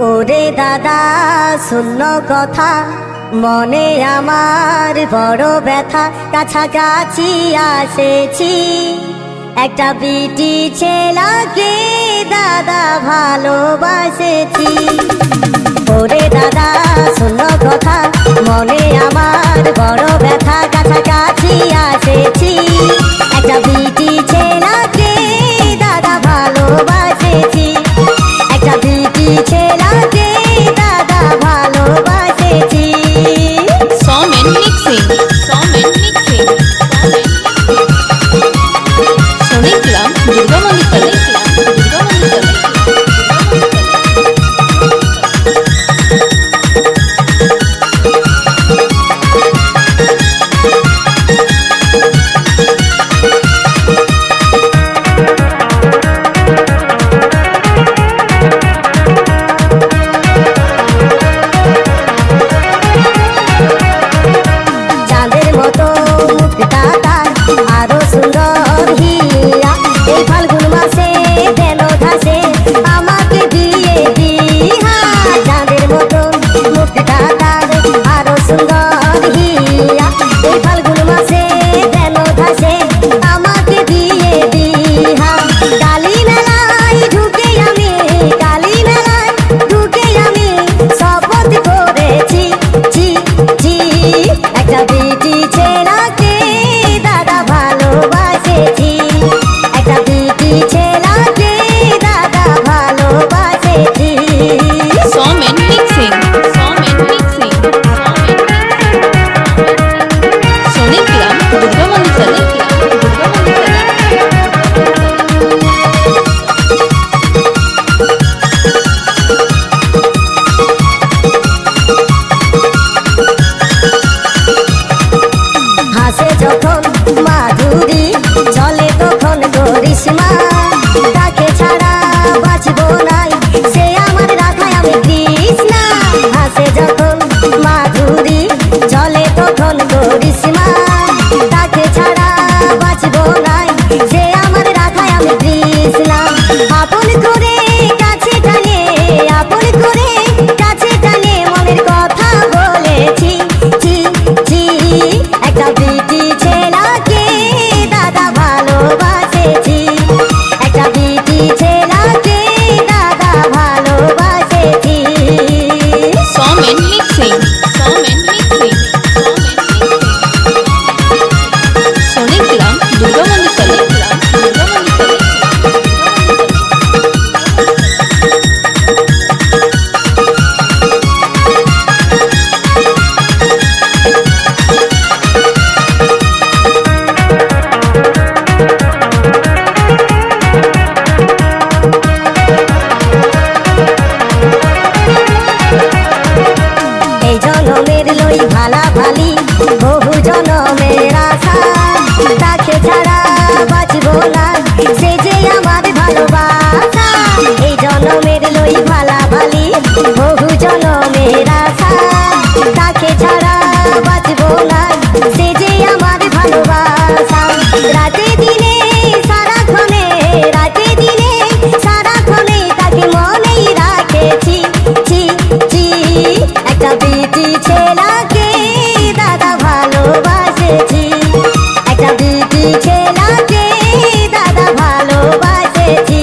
ওরে দাদা শূন্য কথা, মনে আমার বড় ব্যথা। কাছাকাছি আসেছি, একটা বিটি ছেলেকে দাদা ভালোবাসেছি। ওরে দাদা শূন্য কথা, মনে আমার বড় ব্যথা। কাছাকাছি আসেছি, একটা বিটি ছেলেকে দাদা ভালোবাসেছি। একটা বিটি ছেলেকে দাদা ভালোবাসেছি। Somen mixing, Somen mixing, Sonicgram, Durga Mandikale, Durga Mandikale. আরো সুন্দর হিয়া, এই ফাল্গুন মাসে দেন ঘাসে আমাকে দিয়ে দিহা। চাঁদের মতন মুখটা তার আরো সুন্দর হিয়া, এই ফাল্গুন মাসে দেন ঘাসে আমাকে দিয়ে দিহা। কালী মেলায় ঢুকে আমি, কালী মেলায় ঢুকে আমি শপথ করেছি, জি জি একটা বিটি ছেলেকে দাদা ভালোবাসেছি। একটা বিটি ছেলেকে দাদা ভালোবাসেছি। Somen mixing, Somen mixing, Sonicgram, Durga Mandikale, Durga Mandikale. হাসে যখন মাধুরী, চলে তখন করিশ্মা। তাকে ছাড়া বাঁচব নাই, সে আমার রাধায় আমি কৃষ্ণা। হাসে যখন মাধুরী, চলে তখন করিশ্মা। তাকে ছাড়া বাঁচব নাই, সে আমার রাধায় আমি কৃষ্ণা। আপন করে কাছে টানে, আপন করে কাছে টানে মনের কথা বলেছি, জি জি একটা বিটি ছেলেকে দাদা ভালোবাসেছি। একটা বিটি ছেলেকে দাদা ভালোবাসেছি। Somen mixing, Somen mixing, Sonicgram, Durga Mandikale, Durga Mandikale. এই জনমের লই ভালা ভালি, বহু জনমের আশা। তাকে ছাড়া বাঁচব না, সে যে আমার ভালোবাসা। এই জনমের লই ভালা ভালি, বহু জনমের আশা। তাকে ছাড়া বাঁচব না, সে যে আমার ভালোবাসা। রাতে দিনে সারাক্ষণে, রাতে দিনে সারাক্ষণে তাকে মনেই রাখেছি, জি জি একটা বিটি ছেলেকে দাদা ভালোবাসেছি। একটা বিটি ছেলেকে দাদা ভালোবাসেছি।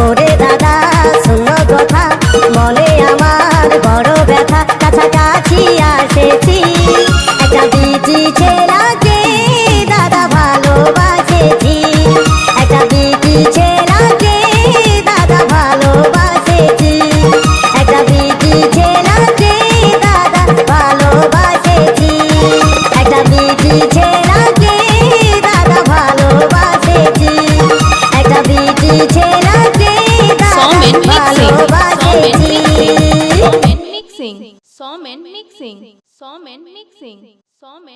ওরে দাদা শূন্য কথা, মনে আমার বড় ব্যথা। কাছাকাছি আসেছি, একটা বিটি ছেলেকে দাদা ভালোবাসেছি। একটা বিটি ছেলেকে দাদা ভালোবাসেছি। একটা বিটি ছেলেকে দাদা ভালোবাসেছি। একটা বিটি ছেলেকে দাদা ভালোবাসেছি। একটা বিটি ছেলেকে দাদা Somen mixing, ভালোবাসেছি। Somen mixing, Somen mixing, Somen mixing, Somen.